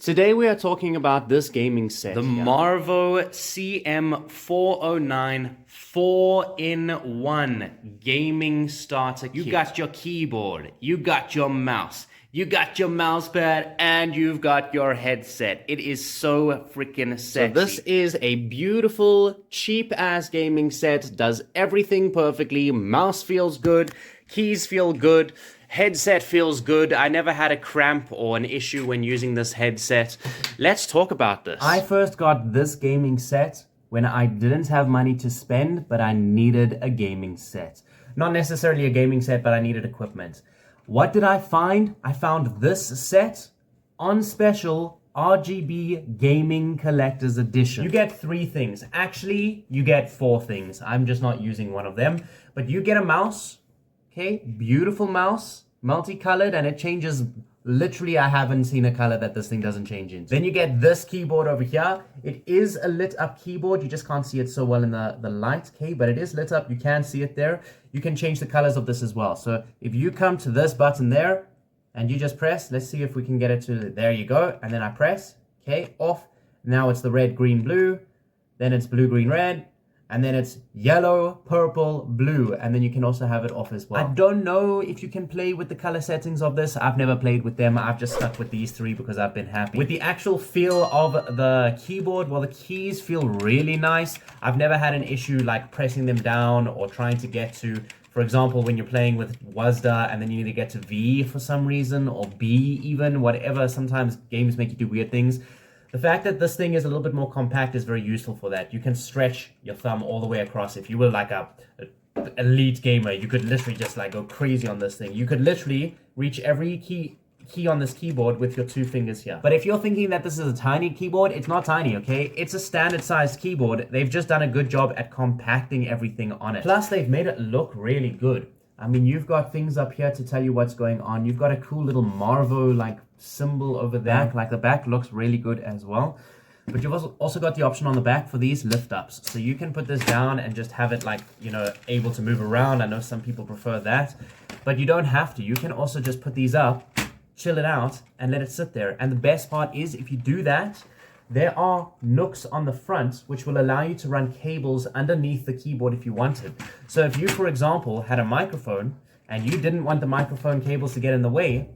Today we are talking about this gaming set. The Marvo CM409 4-in-1 gaming starter kit. You got your keyboard, you got your mouse, you got your mousepad, and you've got your headset. It is so freaking sexy. So this is a beautiful, cheap-ass gaming set. Does everything perfectly. Mouse feels good, keys feel good, headset feels good. I never had a cramp or an issue when using this headset. Let's talk about this. I first got this gaming set when I didn't have money to spend, but I needed a gaming set. Not necessarily a gaming set, but I needed equipment. What did I find? I found this set on special RGB Gaming Collector's Edition. You get 3 things. Actually, you get 4 things. I'm just not using one of them. But you get a mouse, okay? Beautiful mouse, multicolored, and it changes. Literally, I haven't seen a color that this thing doesn't change into. Then you get this keyboard over here. It is a lit up keyboard. You just can't see it so well in the light, okay? But it is lit up. You can see it there. You can change the colors of this as well. So if you come to this button there and you just press, let's see if we can get it to, there you go. And then I press, okay, off. Now it's the red, green, blue. Then it's blue, green, red. And then it's yellow, purple, blue, and then you can also have it off as well. I don't know if you can play with the color settings of this. I've never played with them. I've just stuck with these 3 because I've been happy. With the actual feel of the keyboard, well, the keys feel really nice. I've never had an issue like pressing them down or trying to get to, for example, when you're playing with WASD and then you need to get to V for some reason, or B even, whatever. Sometimes games make you do weird things. The fact that this thing is a little bit more compact is very useful for that. You can stretch your thumb all the way across. If you were like a elite gamer, you could literally just like go crazy on this thing. You could literally reach every key on this keyboard with your 2 fingers here. But if you're thinking that this is a tiny keyboard, it's not tiny, okay? It's a standard sized keyboard. They've just done a good job at compacting everything on it. Plus, they've made it look really good. I mean, you've got things up here to tell you what's going on. You've got a cool little Marvo like symbol over there. Like the back looks really good as well. But you've also got the option on the back for these lift ups. So you can put this down and just have it like, you know, able to move around. I know some people prefer that, but you don't have to. You can also just put these up, chill it out, and let it sit there. And the best part is if you do that, there are nooks on the front which will allow you to run cables underneath the keyboard if you wanted. So if you, for example, had a microphone and you didn't want the microphone cables to get in the way,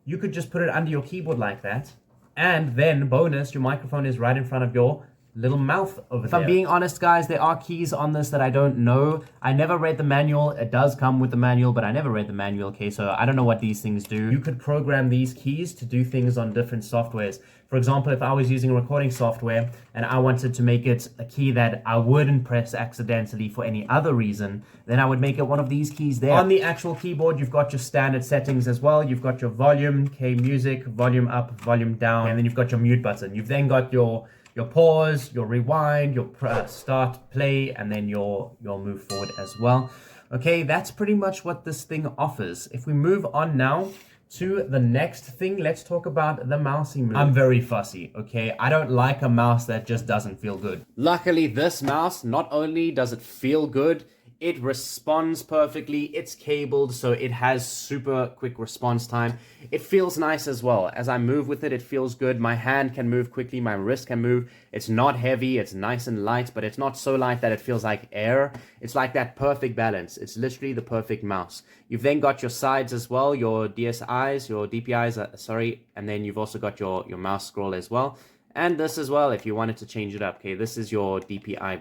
you could just put it under your keyboard like that. And then, bonus, your microphone is right in front of your little mouth over there. If I'm being honest, guys, there are keys on this that I don't know. I never read the manual. It does come with the manual, but I never read the manual, okay? So I don't know what these things do. You could program these keys to do things on different softwares. For example, if I was using a recording software and I wanted to make it a key that I wouldn't press accidentally for any other reason, then I would make it one of these keys there. On the actual keyboard, you've got your standard settings as well. You've got your volume, okay, music, volume up, volume down, and then you've got your mute button. You've then got your pause, your rewind, your start, play, and then your move forward as well. Okay, that's pretty much what this thing offers. If we move on now to the next thing, let's talk about the mousey move. I'm very fussy, okay? I don't like a mouse that just doesn't feel good. Luckily, this mouse, not only does it feel good, it responds perfectly. It's cabled, so it has super quick response time. It feels nice as well. As I move with it, it feels good. My hand can move quickly. My wrist can move. It's not heavy. It's nice and light, but it's not so light that it feels like air. It's like that perfect balance. It's literally the perfect mouse. You've then got your sides as well, your DSIs, your DPIs, and then you've also got your mouse scroll as well. And this as well, if you wanted to change it up, okay, this is your DPI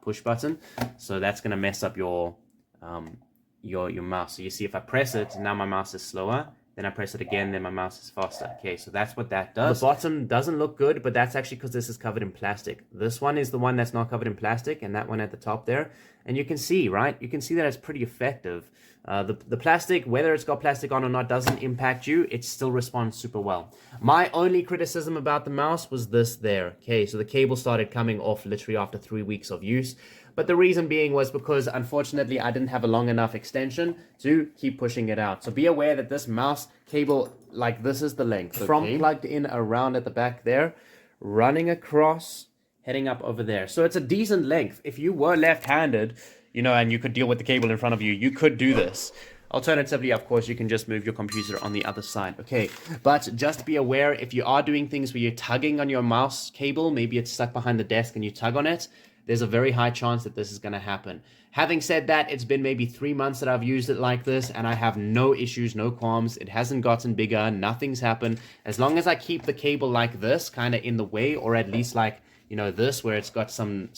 push button. So that's going to mess up your mouse. So you see if I press it, now my mouse is slower. Then I press it again, then my mouse is faster. Okay, so that's what that does. The bottom doesn't look good, but that's actually because this is covered in plastic. This one is the one that's not covered in plastic, and that one at the top there. And you can see, right? You can see that it's pretty effective. The plastic, whether it's got plastic on or not, doesn't impact you. It still responds super well. My only criticism about the mouse was this there. Okay, so the cable started coming off literally after 3 weeks of use. But the reason being was because, unfortunately, I didn't have a long enough extension to keep pushing it out. So be aware that this mouse cable, like this is the length. Okay? From plugged in around at the back there, running across, heading up over there. So it's a decent length. If you were left-handed, you know, and you could deal with the cable in front of you, you could do this. Alternatively, of course, you can just move your computer on the other side. Okay, but just be aware, if you are doing things where you're tugging on your mouse cable, maybe it's stuck behind the desk and you tug on it, there's a very high chance that this is going to happen. Having said that, it's been maybe 3 months that I've used it like this, and I have no issues, no qualms. It hasn't gotten bigger, nothing's happened. As long as I keep the cable like this, kind of in the way, or at least like, you know, this, where it's got some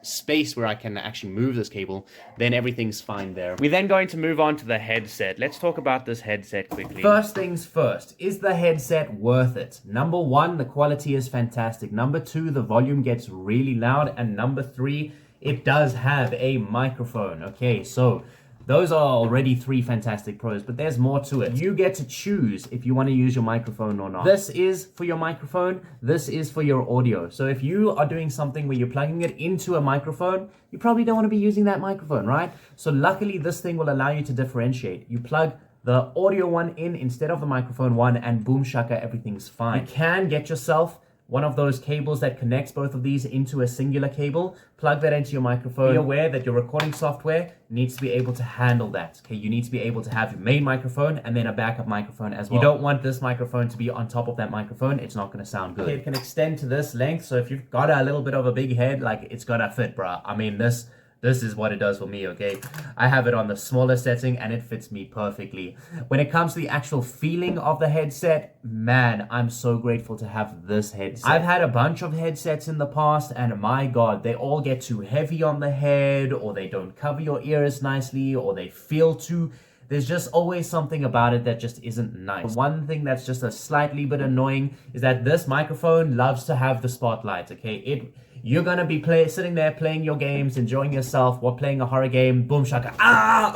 space where I can actually move this cable, then everything's fine there. We're then going to move on to the headset. Let's talk about this headset quickly. First things first, is the headset worth it? Number 1, the quality is fantastic. Number 2, the volume gets really loud. And number 3, it does have a microphone. Okay, so those are already 3 fantastic pros, but there's more to it. You get to choose if you want to use your microphone or not. This is for your microphone, this is for your audio. So if you are doing something where you're plugging it into a microphone, you probably don't want to be using that microphone, right? So luckily this thing will allow you to differentiate. You plug the audio one in instead of the microphone one, and boom shaka, everything's fine. You can get yourself one of those cables that connects both of these into a singular cable, plug that into your microphone. Be aware that your recording software needs to be able to handle that. Okay, you need to be able to have your main microphone and then a backup microphone as well. You don't want this microphone to be on top of that microphone. It's not going to sound good. Okay, it can extend to this length, so if you've got a little bit of a big head, like, it's gonna fit, bruh. I mean, this is what it does for me, okay? I have it on the smaller setting and it fits me perfectly. When it comes to the actual feeling of the headset, man, I'm so grateful to have this headset. I've had a bunch of headsets in the past, and my God, they all get too heavy on the head, or they don't cover your ears nicely, or they feel too... There's just always something about it that just isn't nice. One thing that's just a slightly bit annoying is that this microphone loves to have the spotlight, okay? You're gonna be sitting there playing your games, enjoying yourself while playing a horror game, boom shaka,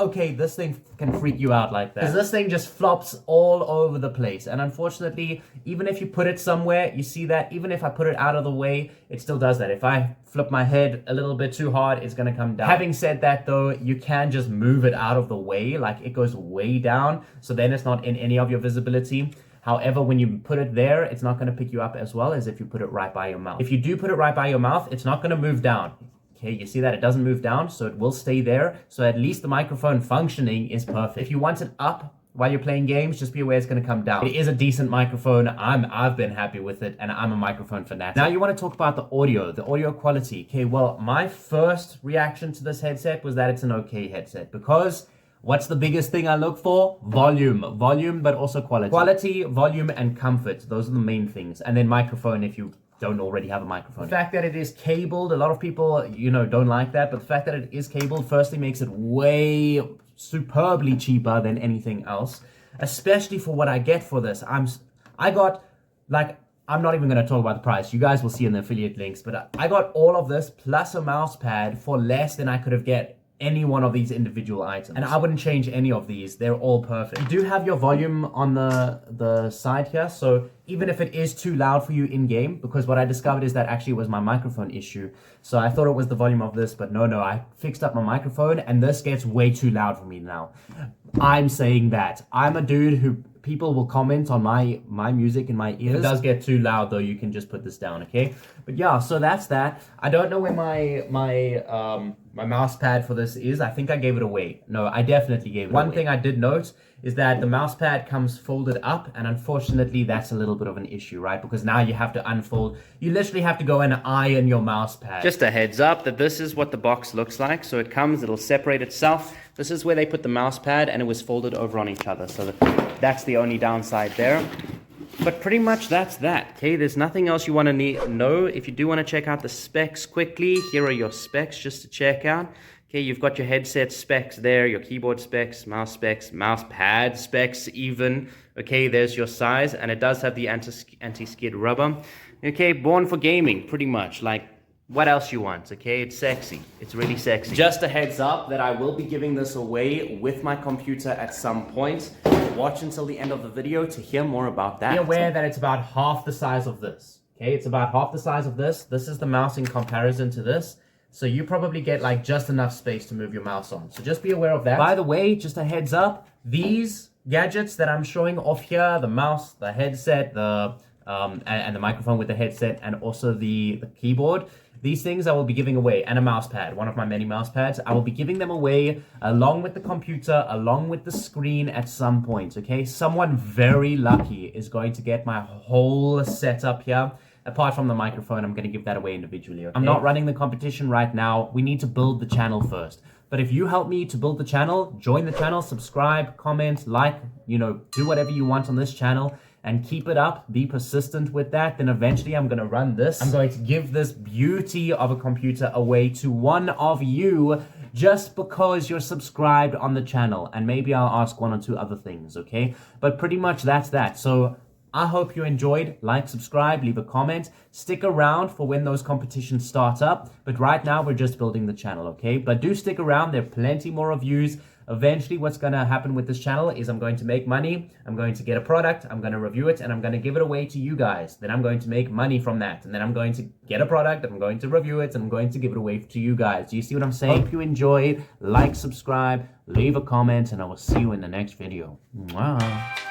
okay, this thing can freak you out like that. Because this thing just flops all over the place. And unfortunately, even if you put it somewhere, you see that even if I put it out of the way, it still does that. If I flip my head a little bit too hard, it's gonna come down. Having said that though, you can just move it out of the way, like it goes way down, so then it's not in any of your visibility. However, when you put it there, it's not going to pick you up as well as if you put it right by your mouth. If you do put it right by your mouth, it's not going to move down. Okay, you see that it doesn't move down, so it will stay there. So at least the microphone functioning is perfect. If you want it up while you're playing games, just be aware it's going to come down. It is a decent microphone. I've been happy with it, and I'm a microphone fanatic. Now you want to talk about the audio quality. Okay, well, my first reaction to this headset was that it's an okay headset, because what's the biggest thing I look for? Volume, but also quality. Quality, volume, and comfort. Those are the main things. And then microphone if you don't already have a microphone. The fact that it is cabled, a lot of people, don't like that, but the fact that it is cabled firstly makes it way superbly cheaper than anything else, especially for what I get for this. I'm not even going to talk about the price. You guys will see in the affiliate links, but I got all of this plus a mouse pad for less than I could have get any one of these individual items, and I wouldn't change any of these. They're all perfect. You do have your volume on the side here, so even if it is too loud for you in game, because what I discovered is that actually it was my microphone issue, so I thought it was the volume of this, but no, I fixed up my microphone and this gets way too loud for me now. I'm saying that I'm a dude who people will comment on my music in my ears. If it does get too loud though, you can just put this down, okay? But yeah, so that's that. I don't know where my mouse pad for this is. I think I gave it away. No, I definitely gave it away. One thing I did note is that the mouse pad comes folded up, and unfortunately that's a little bit of an issue, right? Because now you have to unfold. You literally have to go and iron your mouse pad. Just a heads up that this is what the box looks like. So it'll separate itself. This is where they put the mouse pad, and it was folded over on each other. So that's the only downside there. But pretty much that's that. Okay, there's nothing else you want to know. If you do want to check out the specs quickly, here are your specs just to check out. Okay, you've got your headset specs there, your keyboard specs, mouse pad specs even. Okay, there's your size, and it does have the anti-skid rubber. Okay, born for gaming, pretty much. Like, what else you want, okay? It's sexy. It's really sexy. Just a heads up that I will be giving this away with my computer at some point. Watch until the end of the video to hear more about that. Be aware that it's about half the size of this. Okay, it's about half the size of this. This is the mouse in comparison to this. So you probably get like just enough space to move your mouse on. So just be aware of that. By the way, just a heads up, these gadgets that I'm showing off here, the mouse, the headset, and the microphone with the headset, and also the keyboard, These things I will be giving away, and a mouse pad, one of my many mouse pads. I will be giving them away along with the computer, along with the screen at some point, okay? Someone very lucky is going to get my whole setup here. Apart from the microphone, I'm going to give that away individually, okay? I'm not running the competition right now. We need to build the channel first. But if you help me to build the channel, join the channel, subscribe, comment, like, do whatever you want on this channel, and keep it up, be persistent with that, then eventually I'm going to run this. I'm going to give this beauty of a computer away to one of you just because you're subscribed on the channel. And maybe I'll ask one or two other things, okay? But pretty much that's that. So I hope you enjoyed. Like, subscribe, leave a comment. Stick around for when those competitions start up. But right now, we're just building the channel, okay? But do stick around. There are plenty more reviews. Eventually, what's going to happen with this channel is I'm going to make money. I'm going to get a product. I'm going to review it, and I'm going to give it away to you guys. Then I'm going to make money from that. And then I'm going to get a product. I'm going to review it, and I'm going to give it away to you guys. Do you see what I'm saying? Hope you enjoyed. Like, subscribe, leave a comment, and I will see you in the next video. Mwah.